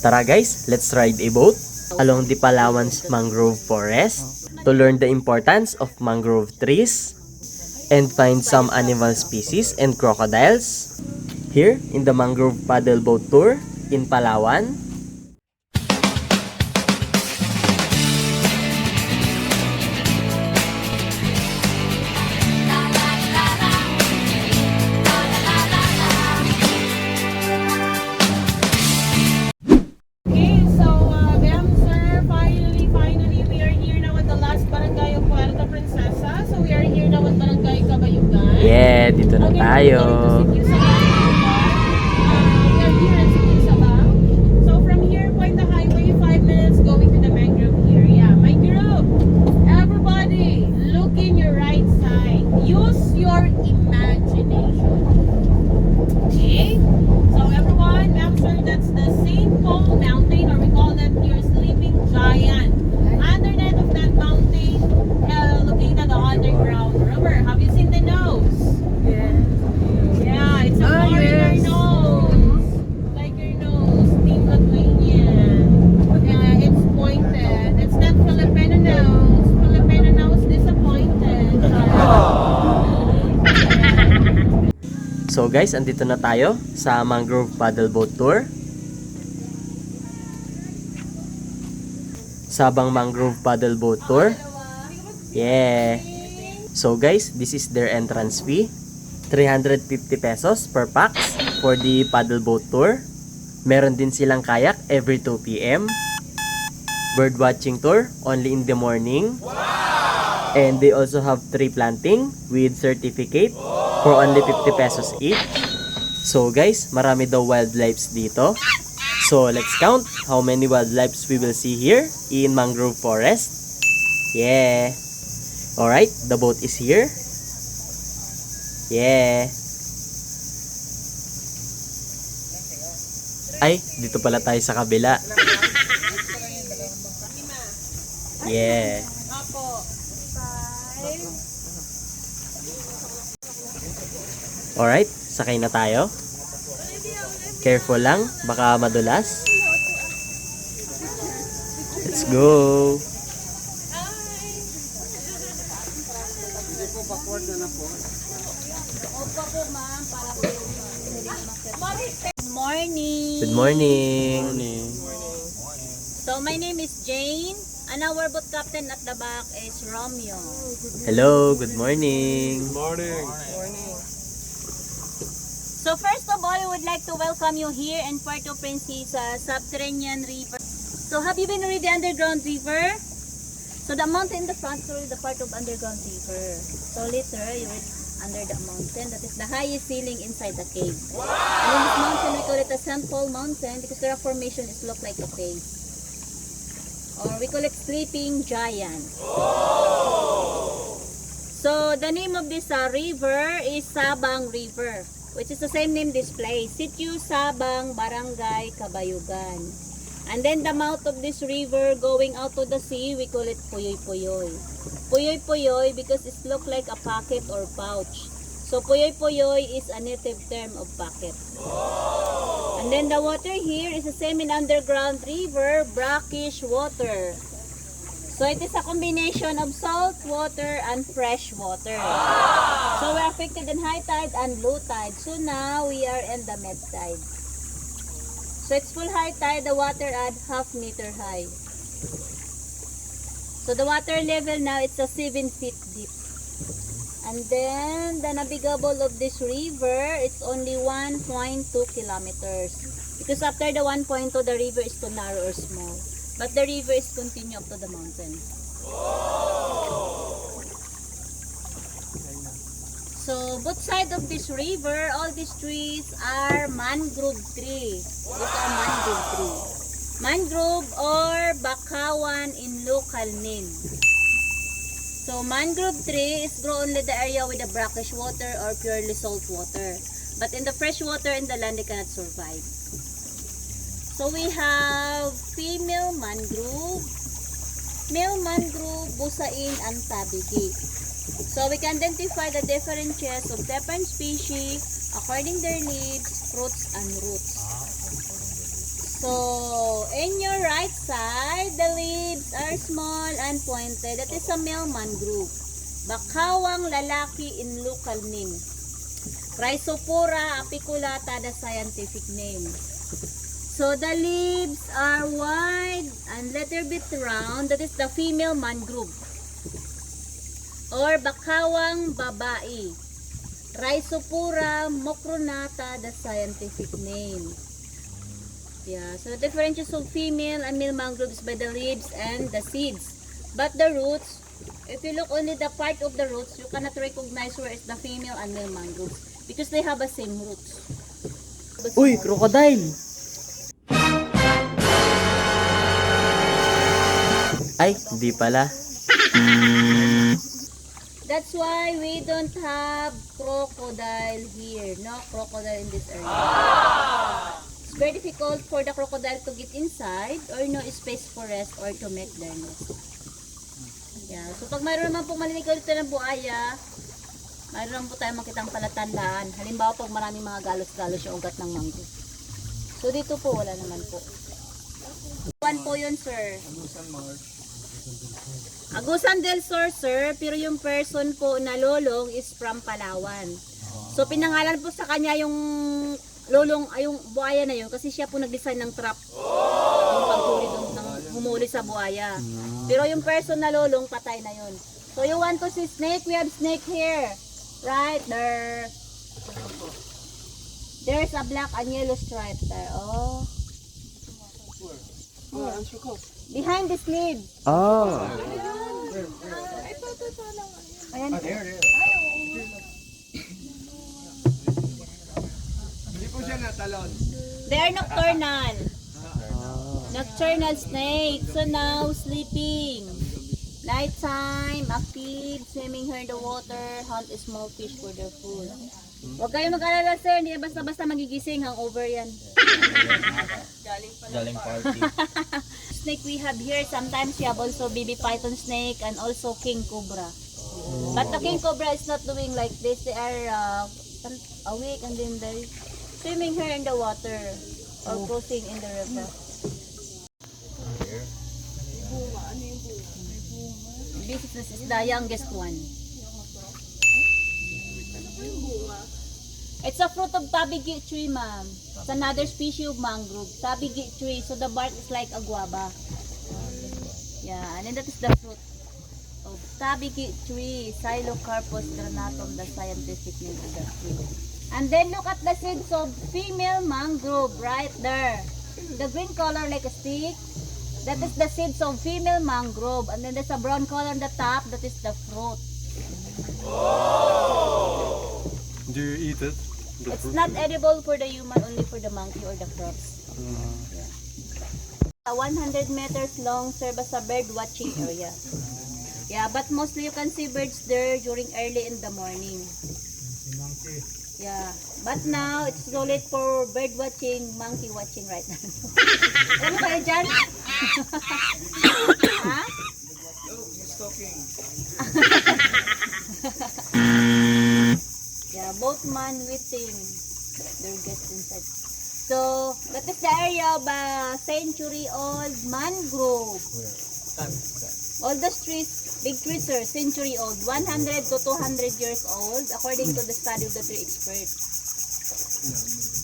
Tara guys, let's ride a boat along the Palawan's mangrove forest to learn the importance of mangrove trees and find some animal species and crocodiles here in the Mangrove Paddleboat Tour in Palawan. Yeah, dito na tayo. We are here in Sabang. So from here, point the highway, 5 minutes going to the mangrove area. Mangrove, everybody, look in your right side. Use your imagination. Okay? So everyone, make sure that's the St. Paul Mountain, or we call that your sleeping giant. Underneath of that mountain, located the underground river. Have you seen the nose? Yeah, it's a foreigner nose. Like your nose, Team Lithuanian. Yeah, it's pointed. It's not Filipino nose. Filipino nose disappointed. So guys, andito na tayo sa Mangrove Paddleboat Tour. Sabang Mangrove Paddleboat Tour. Yeah. So guys, this is their entrance fee. 350 pesos per pax for the paddleboat tour. Meron din silang kayak every 2 p.m. Bird watching tour only in the morning. And they also have tree planting with certificate for only 50 pesos each. So guys, marami daw wildlife dito. So let's count how many wildlife we will see here in Mangrove Forest. Yeah. Alright, the boat is here. Yeah. Ay, dito pala tayo sa kabila. Yeah. Alright, sakay na tayo. Careful lang, baka madulas. Let's go. Good morning. Good morning. So my name is Jane, and our boat captain at the back is Romeo. Hello, good morning. So first of all, I would like to welcome you here in Puerto Princesa, subterranean river. So have you been already underground river? So the mountain in the front is the part of underground river. So later you're under the mountain. That is the highest ceiling inside the cave. Wow! And in this mountain we call it a St. Paul mountain because the formation is look like a cave. Or we call it sleeping giant. Whoa! So the name of this river is Sabang River, which is the same name this place. Sitio Sabang, Barangay, Kabayugan. And then the mouth of this river going out to the sea, we call it Puyoy Puyoy. Puyoy Puyoy because it look like a pocket or pouch. So Puyoy Puyoy is a native term of pocket. And then the water here is the same in underground river, brackish water. So it is a combination of salt water and fresh water. So we are affected in high tide and low tide. So now we are in the mid tide. So it's full high tide, the water at half meter high. So the water level now it's a 7 feet deep. And then the navigable of this river it's only 1.2 kilometers. Because after the 1.2 the river is too narrow or small. But the river is continue up to the mountain. So both sides of this river, all these trees are mangrove tree. These are mangrove tree. Mangrove or bakawan in local name. So mangrove tree is grow only the area with the brackish water or purely salt water. But in the fresh water in the land they cannot survive. So we have female mangrove, male mangrove, busain, and tabigi. So we can identify the differences of different species according their leaves, fruits, and roots. So in your right side, the leaves are small and pointed. That is a male mangrove. Bakawang lalaki in local name. Chrysopora apiculata, the scientific name. So the leaves are wide and little bit round. That is the female mangrove. Or bakawang babae. Rhizopora mocronata, the scientific name. Yeah, so the differentiation of female and male mangroves by the leaves and the seeds. But the roots, if you look only the part of the roots, you cannot recognize where is the female and male mangroves because they have the same roots. Uy, crocodile! Ay, di pala. That's why we don't have crocodile here. No crocodile in this area. It's very difficult for the crocodile to get inside or no space for rest or to make their nest. Yeah. So pag mayroon naman pong maliligaw dito ng buhaya, mayroon naman po tayong makitang palatandaan. Halimbawa pag maraming mga galos-galos yung ugat ng mangrove. So dito po wala naman po. One po yun, sir. Agusan del Sur, sir, pero yung person po na lolong is from Palawan. So pinangalan po sa kanya yung lolong, ay yung buhaya na yun kasi siya po nag-design ng trap. Yung paghuli doon ng humuli sa buhaya. Pero yung person na lolong, patay na yun. So you want to see snake? We have snake here. Right there. There's a black and yellow stripe there. Oh. Behind this lead. Oh. Ayan. Hindi po siya natalon. They are nocturnal. Nocturnal snake. So now sleeping. Nighttime, active, swimming here in the water, hunt small fish for their food. Huwag kayong mag-alala, sir. Hindi basta-basta magigising. Hangover yan. Galing party. Snake we have here, sometimes we have also baby python snake and also king cobra. But the king cobra is not doing like this. They are awake and then they're swimming here in the water or crossing in the river. This is the youngest one. It's a fruit of tabigi tree, ma'am. It's another species of mangrove. Tabigi tree. So the bark is like a guava. Yeah, and then that is the fruit of tabigi tree. Xylocarpus granatum, the scientific name of the tree. And then look at the seeds of female mangrove right there. The green color like a stick. That is the seeds of female mangrove. And then there's a brown color on the top. That is the fruit. Do you eat it? It's not edible for the human, only for the monkey or the frogs. Yeah. 100 meters long, serve as a bird watching area. Yeah, but mostly you can see birds there during early in the morning. Yeah, but now it's so late for bird watching, monkey watching right now. Ano kayo dyan? Ha? He's talking. Yeah, both man waiting. Their guests inside. So, that is the area of century-old mangrove. Oldest trees, big trees sir, century-old. 100 to 200 years old, according to the study of the tree experts.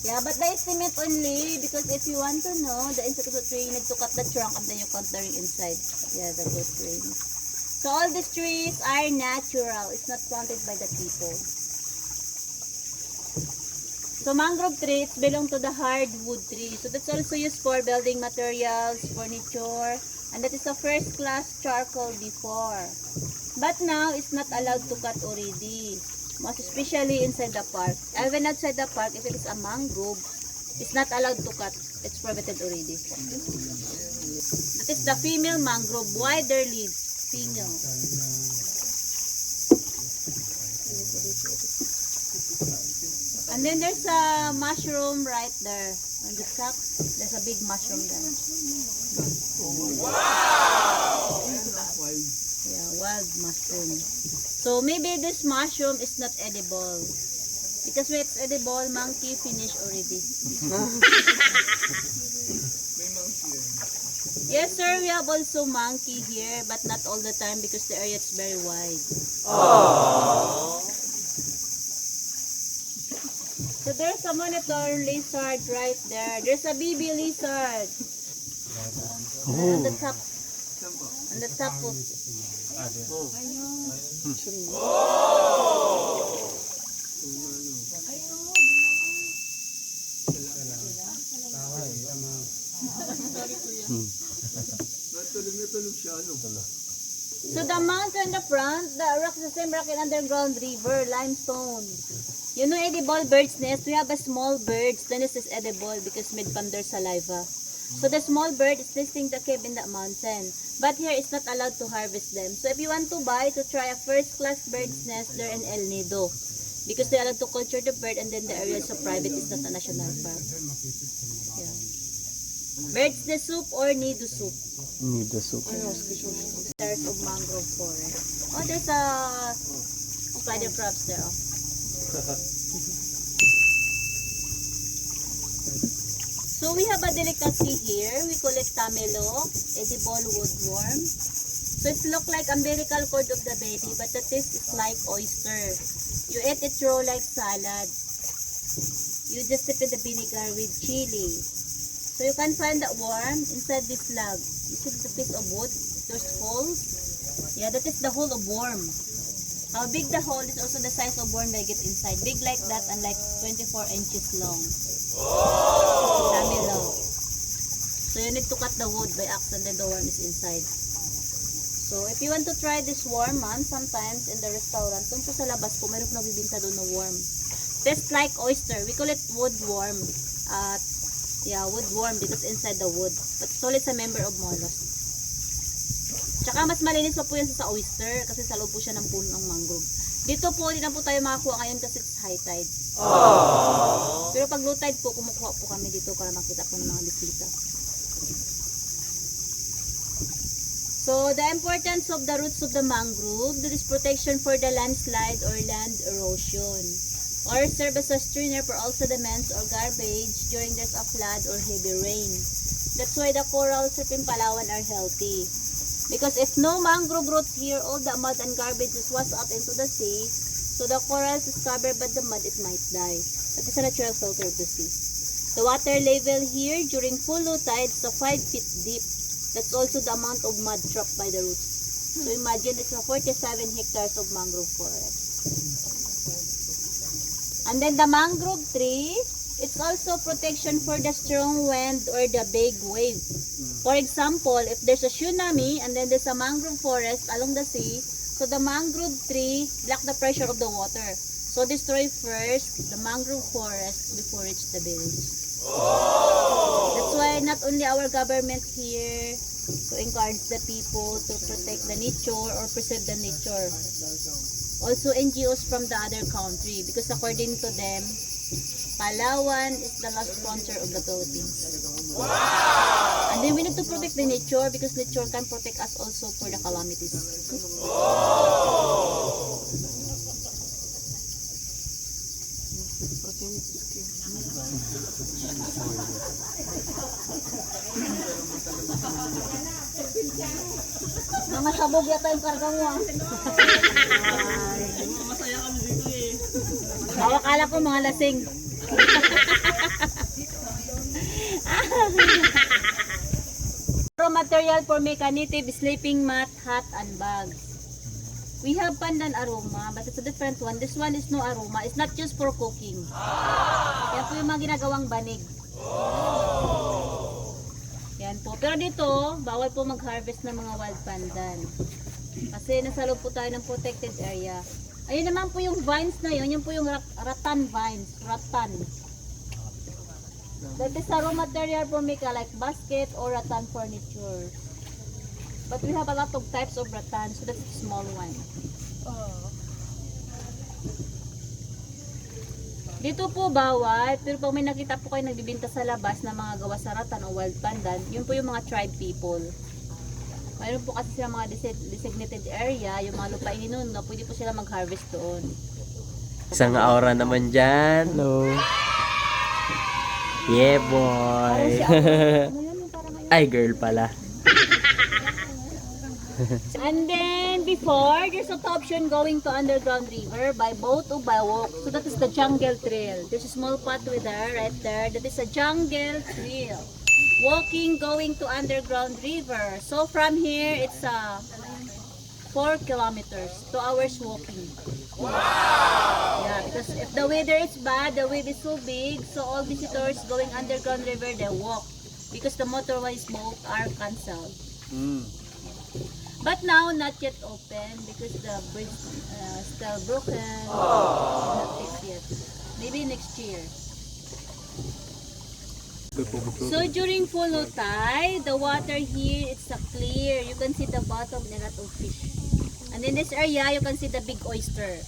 Yeah, but the estimate only, because if you want to know, the insect of the tree, you need to cut the trunk and then you count the ring inside. Yeah, the good rings. So, all these trees are natural. It's not planted by the people. So mangrove trees belong to the hardwood tree. So that's also used for building materials, furniture, and that is the first class charcoal before. But now it's not allowed to cut already, most especially inside the park. Even outside the park, if it is a mangrove, it's not allowed to cut. It's prohibited already. That is the female mangrove, wider leaves, female. And then there's a mushroom right there. On the top, there's a big mushroom there. Wow! Yeah, wild mushroom. So maybe this mushroom is not edible. Because when it's edible, monkey finish already. Yes, sir. We have also monkey here, but not all the time because the area is very wide. So there's a monitor lizard right there. There's a baby lizard. On the top. On the top of. So the mountain in the front, the rock is the same rock in underground river, limestone. You know edible bird's nest, we have a small birds, the nest is edible because made from their saliva. So the small bird is nesting the cave in that mountain. But here it's not allowed to harvest them. So if you want to buy, to try a first class bird's nest, they're in El Nido. Because they're allowed to culture the bird and then the area is so private, it's not a national park. Yeah. Bird's nest soup or nido soup? Nido soup. There's of mangrove forest. Oh, there's a spider crabs there. Oh. So we have a delicacy here. We call it tamelo, edible woodworm. So it looks like umbilical cord of the baby, but the taste is like oyster. You eat it raw like salad. You just dip in the vinegar with chili. So you can find that worm inside this log. You see the piece of wood. There's holes. Yeah, that is the hole of worm. How big the hole is also the size of worm they get inside. Big like that and like 24 inches long. Tamilo. So you need to cut the wood by axe and then the worm is inside. So if you want to try this worm, sometimes in the restaurant, doon po sa labas po, mayroon po nagbibinta doon ng worm. Tastes like oyster. We call it woodworm. Yeah, woodworm because inside the wood. But solid sa member of mollusk. Tsaka mas malinis pa po yan sa oyster kasi sa loob po siya ng puno ng mangrove. Dito po, hindi na po tayo makakuha ngayon kasi it's high tide. Pero pag low tide po, kumukuha po kami dito para makita po ng mga bisita. So, the importance of the roots of the mangrove, there is protection for the landslide or land erosion. Or serve as a screener for all sediments or garbage during days of flood or heavy rain. That's why the corals in Palawan are healthy. Because if no mangrove roots here, all the mud and garbage is washed out into the sea. So the corals is covered by the mud, it might die. That is a natural filter of the sea. The water level here during full low tide is 5 feet deep. That's also the amount of mud trapped by the roots. So imagine it's a 47 hectares of mangrove forest. And then the mangrove tree, it's also protection for the strong wind or the big wave. For example, if there's a tsunami and then there's a mangrove forest along the sea, so the mangrove tree block the pressure of the water. So destroy first the mangrove forest before reach the village. That's why not only our government here to encourage the people to protect the nature or preserve the nature. Also NGOs from the other country because according to them, Palawan is the last frontier of the Philippines. Wow! And then we need to protect the nature because nature can protect us also for the calamities. Mga sabog yata yung karga mo. Masaya kami dito eh. Akala ko mga lasing. Raw material for mechanitive sleeping mat, hat, and bags. We have pandan aroma, but it's a different one. This one is no aroma. It's not just for cooking. Yan po yung mga ginagawang banig. Yan po. Pero dito, bawal po mag-harvest ng mga wild pandan. Kasi nasa loob po tayo ng protected area. Ayun naman po yung vines na yun. Yun po yung rattan vines. Rattan. That is a raw material for make like basket or rattan furniture. But we have a lot of types of rattan, so that's a small one. Dito po bawal, pero pag may nakita po kayo nagbibinta sa labas na mga gawa sa rattan o wild pandan, yun po yung mga tribe people. Mayroon po kasi sila mga designated area, yung mga lupain nun, na pwede po sila mag-harvest doon. Isang aura naman dyan. Hello. Yeah, boy. Ano yan, yung parang ngayon? Ay, girl pala. And then before, there's an option going to underground river by boat or by walk. So that is the jungle trail. There's a small pathway there, right there. That is a jungle trail. Walking, going to underground river. So from here, it's 4 kilometers, 2 hours walking. Wow! Yeah, because if the weather is bad, the wave is so big, so all visitors going underground river, they walk. Because the motorways both are cancelled. But now, not yet open because the bridge still broken. Not fixed yet. Maybe next year. So during full low tide, the water here it's clear. You can see the bottom and a lot of fish. And in this area, you can see the big oyster.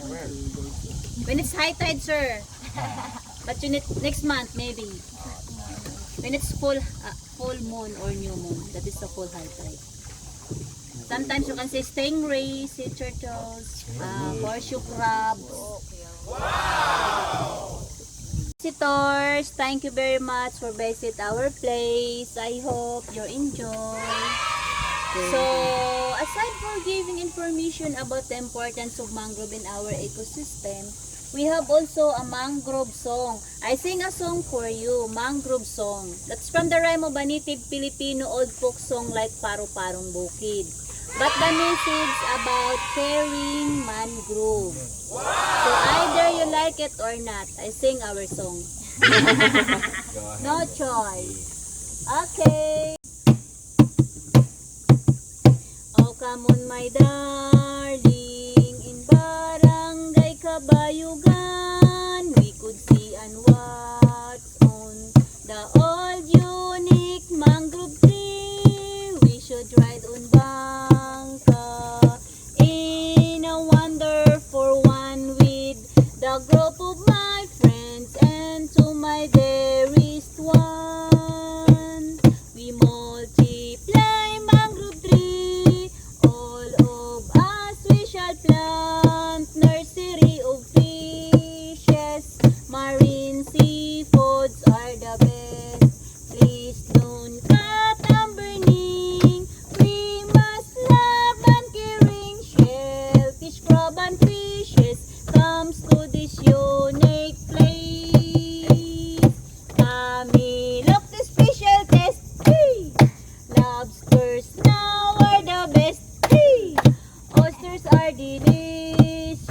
Where? When it's high tide, sir. But you need next month maybe. When it's full moon or new moon, that is the full high tide. Sometimes you can see stingrays, sea turtles, horseshoe crabs. Wow! Visitors, thank you very much for visit our place. I hope you enjoy. So, aside for giving information about the importance of mangrove in our ecosystem, we have also a mangrove song. I sing a song for you, mangrove song. That's from the rhyme of a native Filipino old folk song like Paro-Parong Bukid. But the message about caring mangrove. Wow! So either you like it or not, I sing our song. No choice. Okay. Oh, come on my darling, in Barangay Kabayugan, we could see and watch on the old unique mangrove tree. We should ride on in a wonderful one with the group of my friends and to my dearest one. We multiply mangrove tree, all of us we shall plant nursery of fishes, marine seafoods are the best. Please don't cut and burning. We must love and caring shellfish, crab and fishes comes to this unique place. Kami look the special test. Hey! Lobsters now are the best. Hey! Oysters are delicious,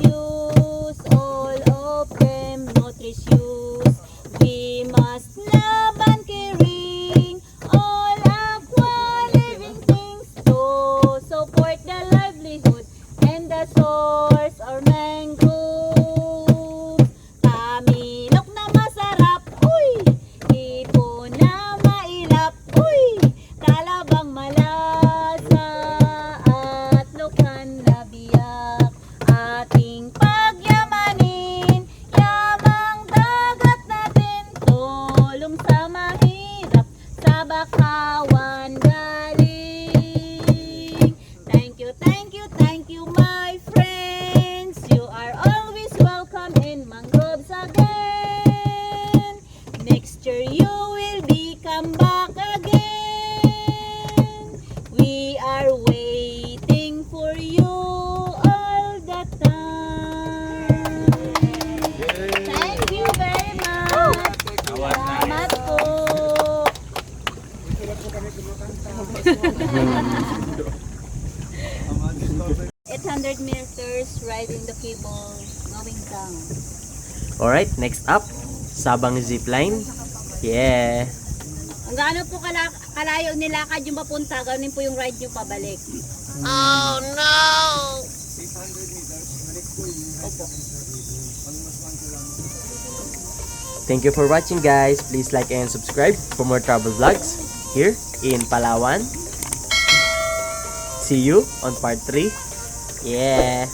all of them nutritious. We must love and caring all aqua living things to support the livelihood and the source or mangroves. Kamilok na masarap, uy! Hipon na mailap, uy! Talabang malasa at lukan na biyak. Ating pagyamanin, yamang dagat natin, tulong sa mahirap, sa bakawan galing. Thank you, my friends. You are always welcome in mangroves again. Next year you will be come back again. We are waiting for you all the time. Thank you very much. Salamat po. 800 meters riding the cable going down. Alright, next up, Sabang Zipline. Yeah. Ang gaano po kalayo nilakad yung papunta, ganoon po yung ride nyo pabalik. Oh no! Thank you for watching, guys. Please like and subscribe for more travel vlogs here in Palawan. See you on part 3. Yeah.